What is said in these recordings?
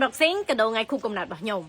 unboxing កដោថ្ងៃខួបកំណើតរបស់ខ្ញុំ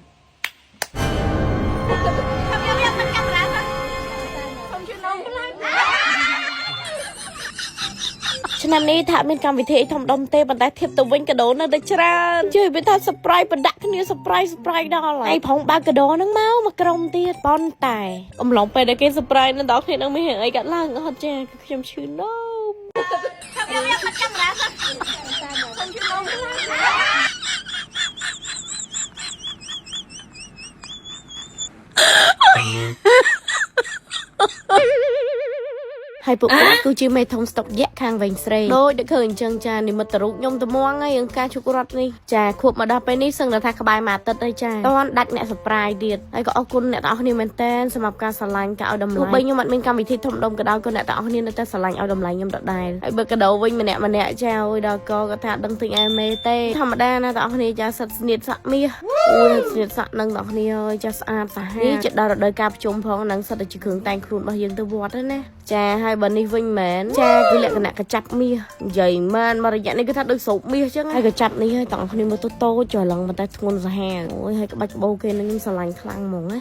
ឆ្នាំនេះថាមានកម្មវិធីធំដុំទេប៉ុន្តែធៀបទៅវិញកដោនៅតែច្រើនជឿវាថា surprise បដាក់គ្នា surprise ដល់ហើយផងបើកដោហ្នឹងមកក្រុមទៀតប៉ុន្តែកំឡុងពេលដែលគេ surprise នឹងដល់គ្នានឹងមានរឿងអីកាត់ឡើងអត់ចាខ្ញុំឈឺនោមហើយពួកគាត់គឺជាមេធំស្តុកយៈខាងវិញស្រីដូចដែលឃើញអញ្ចឹងចានិមិត្តរូបខ្ញុំត្មងហើយរឿងការជុករត់នេះចាខួបមកដល់ពេលនេះសឹងថាក្បែរមួយអាទិត្យហើយចាតន់ដាច់អ្នក surprise ទៀតហើយក៏អរគុណអ្នកទាំងអស់គ្នាមែនតើសម្រាប់ការស្រឡាញ់ការឲ្យតម្លៃទោះបីខ្ញុំអត់មានកម្មវិធីធំដុំក៏ដោយក៏អ្នកទាំងអស់គ្នានៅតែស្រឡាញ់ឲ្យតម្លៃខ្ញុំដដែលហើយបើកដោវិញម្នាក់ចាអើយដល់ក៏ថាដឹងទិញអែមេទេធម្មតាណាទាំងអស់គ្នាចាសិតស្នៀតសាក់មាសអូយស្នៀតសាក់នឹងទាំងអស់គ្នាអើយចាស្អាតសាហាវនេះចិត្តដល់រដូវការប្រជុំផងនឹងសិតតែជាគ្រឿងតែងខ្លួនរបស់យើងទៅវត្តណាចាហើយបើនេះវិញមែនចាគឺលក្ខណៈកចាប់មាសនិយាយមែនមករយៈនេះគឺថាដូចស្រោបមាសអញ្ចឹងហើយកចាប់នេះហើយទាំងគ្នាមើលតូចច្រឡឹងប៉ុន្តែធ្ងន់សាហាវអូយហើយក្បាច់ក្បូរគេនឹងខ្ញុំស្រឡាញ់ខ្លាំងហ្មងណា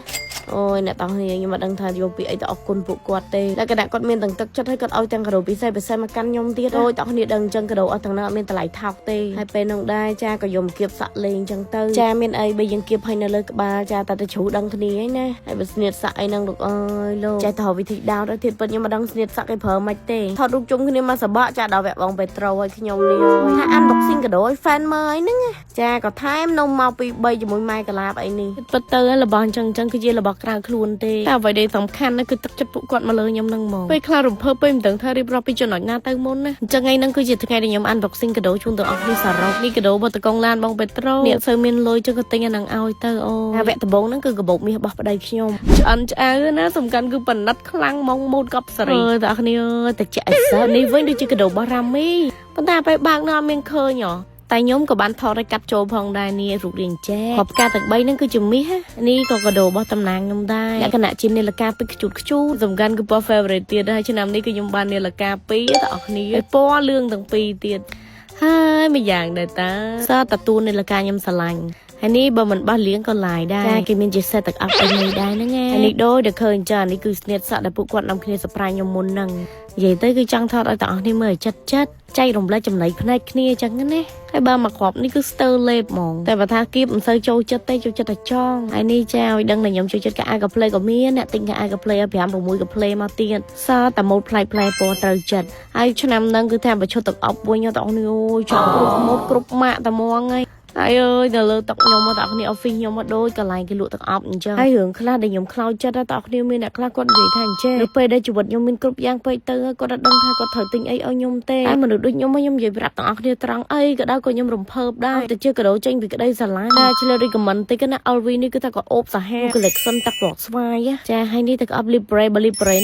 អូយអ្នកទាំងគ្នាខ្ញុំមិនដឹងថាយកពីអីទៅអរគុណពួកគាត់ទេតែគណៈគាត់មានទាំងទឹកចិត្តហើយគាត់ឲ្យទាំងកាដូពិសេសមកកាន់ខ្ញុំទៀតអូយទាំងគ្នាដឹងអញ្ចឹងកាដូអស់ទាំងនោះអត់មានតម្លៃថោកទេហើយពេលនោះដែរចាក៏យកមកគៀបសាក់លេងអញ្ចឹងទៅចាមានអីបើយើងគៀបឲ្យនៅលើក្បាលចាតែទៅជ្រូដឹងគ្នាហ្នឹងណាហើយបើស្នៀតសាក់អីហ្នឹងលោកអើយលោកចេះទៅវិធីដោតទៅទៀតពិតខ្ញុំមិនដឹងស្នៀតសាក់គេប្រើមិនទេថតរូបជុំគ្នាមកសបកចាដល់វគ្គបងពេត្រូឲ្យខ្ញុំនេះថា unboxing កាដូឲ្យ fan មើលហ្នឹងចាក៏ថែមនំមកពី3ជាមួយម៉ែកាឡាបអីនេះពិតទៅរបស់អញ្ចឹងគឺជារបស់ក្រៅខ្លួនទេតែអ្វីដែលសំខាន់គឺទឹកចិត្តពួកគាត់មកលើខ្ញុំហ្នឹងហ្មងពេលខ្លះរំភើបពេលមិនដឹងថារៀបរាប់ពីចំណុចណាទៅមុនណាអញ្ចឹងថ្ងៃហ្នឹងគឺជាថ្ងៃដែលខ្ញុំ unboxing កាដូជូនទៅអស់គ្នាសរុបនេះកាដូបតកងឡានបងពេត្រូអ្នកសូវមានលុយចឹងក៏ទិញអាហ្នឹងឲ្យទៅអូវគ្គដំបូងហ្នឹងគឺកាបូបមាសរបស់ប្តីខ្ញុំឆ្អិនឆ្អៅណាសំខាន់គឺប៉និតខ្លាំងម៉ងម៉ូតកប់សេរីតែអស់គ្នាតែចាក់អិសនេះវិញដូចជាកាដូរបស់រ៉ាមីប៉ុន្តែពេលបើកនៅអត់មានឃើញហ៎តែខ្ញុំក៏បានថតឲ្យកាត់ចូលផងដែរនេះរូបរាងចែកផ្កាទាំង3ហ្នឹងគឺជាមាសនេះក៏កាដូរបស់តំណាងខ្ញុំដែរលក្ខណៈជានាឡិកាពីខ្ជូតសំខាន់គឺពណ៌ favorite ទៀតហើយឆ្នាំនេះគឺខ្ញុំបាននាឡិកា2បងប្អូនពណ៌លឿងទាំងពីរទៀតហើយមួយយ៉ាងដែរតាសតតួនាឡិកាខ្ញុំស្រឡាញ់ហើយនេះបើមិនបោះលៀងក៏ឡាយដែរគេមានជាសេតទឹកអប់អីនេះដែរហ្នឹងហើយនេះដូចដែលឃើញចានេះគឺស្នៀតសាក់ដែលពួកគាត់នាំគ្នាសប្រាញ់ខ្ញុំមុនហ្នឹងនិយាយទៅគឺចង់ថតឲ្យទាំងអស់គ្នាមើលចិត្តចែករំលែកចំណៃផ្នែកគ្នាអញ្ចឹងណាហើយបើមកគ្រាប់នេះគឺស្ទើរលេបហ្មងតែបើថាគៀបមិនសូវចូលចិត្តទេចូលចិត្តតែចង់ហើយនេះចាឲ្យដឹងតែខ្ញុំចូលចិត្តកាអាកាផ្លេក៏មានអ្នកទិញកាអាកាផ្លេឲ្យ5 6កាផ្លេមកទៀតសតែម៉ូតផ្លែពណ៌ត្រូវចិត្តហើយឆ្នាំហ្នឹងគឺថាបើឈុតទឹកអប់វិញទាំងអស់គ្នាអូយចង់គ្រប់ម៉ូតគ្រប់ម៉ាកតែហ្មងហើយហើយអើយដល់លើទឹកខ្ញុំមកដល់គ្នា office ខ្ញុំមកដូចកន្លែងគេលក់ទឹកអប់អញ្ចឹងហើយរឿងខ្លះដែលខ្ញុំខ្លោចចិត្តដល់គ្នាមានអ្នកខ្លះគាត់និយាយថាអញ្ចឹងនៅពេលដែលជីវិតខ្ញុំមានគ្រប់យ៉ាងពេកទៅគាត់អត់ដឹងថាគាត់ត្រូវទិញអីឲ្យខ្ញុំទេហើយមនុស្សដូចខ្ញុំខ្ញុំនិយាយប្រាប់ទាំងអស់គ្នាត្រង់អីក៏ដោយក៏ខ្ញុំរំភើបដែរតែជាកាដូចេញពីក្តីស្រឡាញ់តែឆ្លើយ recommend តិចណា LV នេះគឺថាគាត់អូបសាហាវ collection ទឹកពណ៌ស្វាយចាហើយនេះទឹកអប់ Libre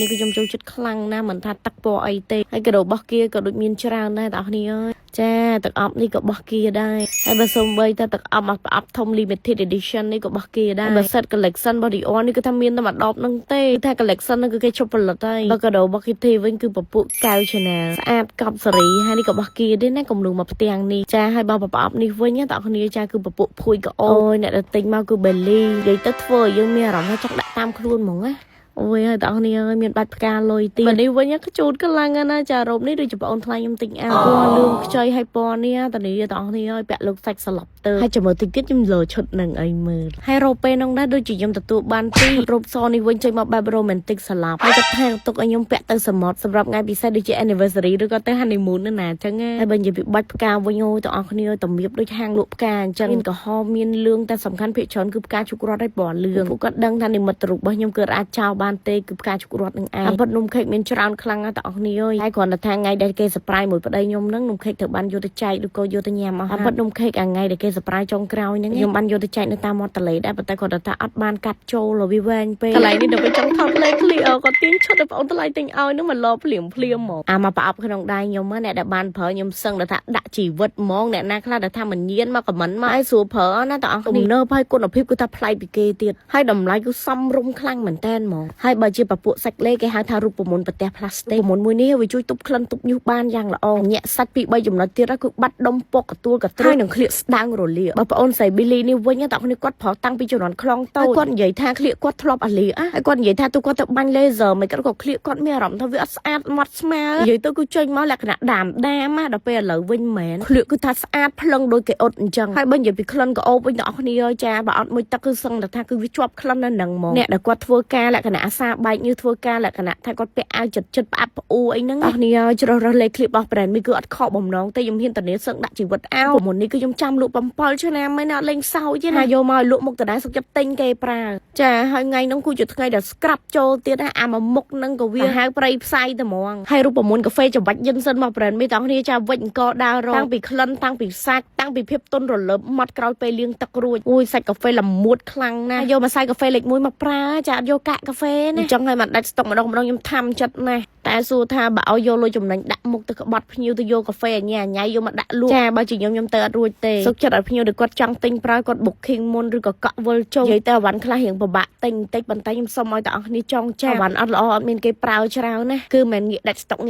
នេះគឺខ្ញុំចូលចិត្តខ្លាំងណាស់មិនថាទឹកពណ៌អីទេហើយកាដូរបស់គេក៏ដូចមានច្រើនដែរទាំងអស់គ្នាអើយចាទឹកអប់នេះក៏របស់គេដែរហើយបើសូម្បីតែទឹកអប់មកប្រអប់ធំ limited edition នេះក៏របស់គេដែរបើ set collection របស់ Dior នេះគឺថាមានតែមួយដបហ្នឹងទេថា collection ហ្នឹងគឺគេជប់ផលិតហើយបើកាដូរបស់គេទេវិញគឺពពួកកៅ Chanel ស្អាតកប់សេរីហើយនេះក៏របស់គេដែរណាគំនូមកផ្ទាំងនេះចាហើយបើប្រអប់នេះវិញតើគ្នាចាគឺពពួកភួយក៏អូយអ្នកដែលទិញមកគឺ Belly និយាយទៅធ្វើឲ្យយើងមានអារម្មណ៍ថាចង់ដាក់តាមខ្លួនហ្មងណាអូយហើយបងប្អូនអើយមានបាច់ផ្កាលុយទីនេះវិញក៏ជូតកលាំងណាចារ៉ូបនេះដូចជាបងអូនថ្លៃខ្ញុំទិញអាវពណ៌លឿងខ្ចីហើយពណ៌នេះតានេះបងប្អូនអើយពាក់លោកសាច់ស្លាប់ទៅហើយចាំមើលតិចទៀតខ្ញុំលើឈុតនឹងអីមើលហើយរ៉ូបពេលនោះដែរដូចជាខ្ញុំទទួលបានពីរ៉ូបសនេះវិញចេញមកបែប romantic ស្លាប់ហើយគាត់ថាទុកឲ្យខ្ញុំពាក់ទៅសមុទ្រសម្រាប់ថ្ងៃពិសេសដូចជា anniversary ឬក៏ទៅ honeymoon ណាអញ្ចឹងហើយបើនិយាយពីបាច់ផ្កាវិញអូយបងប្អូនអើយតម្រៀបដូចហាងលក់ផ្កាអញ្ចឹងមានក្រហមមានលឿងតែសំខាន់ភាគច្រើនគឺផ្កាជុករត់ហើយពណ៌លឿងពួកគាត់ដឹងថានិមិត្តរូបរបស់ខ្ញុំគឺអាចចោលបានទេគឺផ្កាជុករត់នឹងឯងប៉ុតនំខេកមានច្រើនខ្លាំងណាស់បងប្អូនអើយហើយគ្រាន់តែថាថ្ងៃដែលគេ surprise មួយប្តីខ្ញុំហ្នឹងនំខេកត្រូវបានយកទៅចែកឬក៏យកទៅញ៉ាំអស់ហើយប៉ុតនំខេកអាថ្ងៃដែលគេ surprise ចុងក្រោយហ្នឹងខ្ញុំបានយកទៅចែកនៅតាមមាត់ទន្លេដែរប៉ុន្តែគាត់ថាអត់បានកាត់ចូលវាវែងពេកកន្លែងនេះដើម្បីចង់ថតលេខ clear គាត់ទាញឈុតឲ្យបងអូនថ្លៃទិញឲ្យហ្នឹងមកលភ្លាមហ្មងអាមកប្រអប់ក្នុងដៃខ្ញុំអ្នកដែលបានប្រើខ្ញុំសឹងថាដាក់ជីវិតហ្មងអ្នកណាខ្លះថាមិនញៀនមកខមមិនមកឲ្យស្រួលប្រើណាបងប្អូនទំនើបហើយគុណភាពគឺថាប្លែកពីគេទៀតហើយតម្លៃគឺសមរម្យខ្លាំងមែនតើហ្មង ហើយបើជាប្រពួកសាច់លេគេហៅថារូបមន្តប្រទេសផ្លាស្ទិករូបមន្តមួយនេះវាជួយទប់ក្លិនទប់ញុះបានយ៉ាងល្អញាក់សាច់ពី3ចំណុចទៀតគឺបាត់ដុំពុកកទួលកត្រួយនិងក្លៀកស្ដាងរលាកបើប្អូនស្រីប៊ីលីនេះវិញតើអ្នកគាត់ប្រោះតាំងពីជំនាន់ខ្លងតូចគាត់និយាយថាក្លៀកគាត់ធ្លាប់អាលីហើយគាត់និយាយថាទូគាត់ទៅបាញ់ laser មិនគាត់ក៏ក្លៀកគាត់មានអារម្មណ៍ថាវាអត់ស្អាតមាត់ស្មើនិយាយទៅគឺចេញមកលក្ខណៈដាមដល់ពេលឥឡូវវិញមែនក្លៀកគឺថាស្អាតភ្លឹងដូចគេអ៊ុតអញ្ចឹងហើយបើនិយាយពីក្លិនក៏អូបវិញបងប្អូនគ្នាចាបើអត់មួយទឹកគឺសឹងថាគឺវាជាប់ក្លិននៅនឹងហ្មងអ្នកដែលគាត់ធ្វើការលក្ខណៈអាសាបែកញើសធ្វើការលក្ខណៈថាគាត់ពាក់អាវចិត្តផ្អាប់ផ្អួអីហ្នឹងបងប្អូនគ្នាជ្រើសរើសលេខឃ្លីបរបស់ brand នេះគឺអត់ខកបំណងទេខ្ញុំហ៊ានតានាសឹងដាក់ជីវិតអាវមុននេះគឺខ្ញុំចាំលក់7ឆ្នាំមិនអត់លេងសើចទេណាយកមកលក់មុខតដែរសុខចិត្តទិញគេប្រើចាហើយថ្ងៃហ្នឹងគឺជាថ្ងៃដែលស្ក្រាប់ចូលទៀតណាអាមួយមុខហ្នឹងក៏វាហៅប្រៃផ្សាយតែហ្មងហើយរូបមន្តកាហ្វេច្បាច់យិនសិនមក brand នេះបងប្អូនគ្នាចាវិចអង្គដើររងតាំងពីក្លិនតាំងពីសាច់តាំងពីភាពទន់រលើបម៉ត់ក្រោយពេលលាងទឹករួចអូយសាច់កាហ្វេល្មួតខ្លាំងណាស់យកម្សៅកាហ្វេលេខ1មកប្រើចាអត់យកកាក់កាហ្វេណាអញ្ចឹងហើយមកដាច់ស្តុកម្ដងខ្ញុំថាំចិត្តណាស់តែសួរថាបើឲ្យយកលុយចំណេញដាក់មុខទៅក្បត់ភ្ញៀវទៅយកកាហ្វេអញ្ញាញ៉ៃយកមកដាក់លក់ចាបើជាខ្ញុំទៅអត់រួចទេសុខចិត្តឲ្យភ្ញៀវដែលគាត់ចង់ទិញប្រើគាត់ booking មុនឬក៏កក់វិលចុះនិយាយតែអវ៉ាន់ខ្លះរៀងពិបាកទិញបន្តិចប៉ុន្តែខ្ញុំសុំឲ្យតែអស់គ្នាចង់ចាអវ៉ាន់អត់ល្អអត់មានគេប្រើច្រើនណាគឺមិនងាកដាច់ស្តុកអ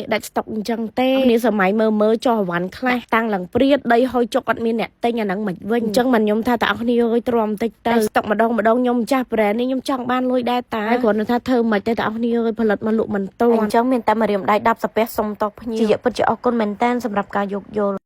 ញ្ចឹងទេគ្នាសម័យមើលចុះអវ៉ាន់ខ្លះតាំងឡើងព្រាតដីហុយចុកអត់មានអ្នកទិញអាហ្នឹងមិនវិញអញ្ចឹងមិនខ្ញុំថាតែអស់គ្នាអើយទ្រាំបន្តិចទៅស្តុកម្ដងខ្ញុំចាស់ brand នេះខ្ញុំចង់បានលុយដែរតាគ្រាន់តែថាធ្វើមិនតែអស់គ្នាអើយផលិតមកលក់មិនទាន់អញ្ចឹងមានតែម្រាមដៃ10សាពះសុំតបភ្ញៀវជាពិតជាអរគុណមែនតើសម្រាប់ការយោគយល់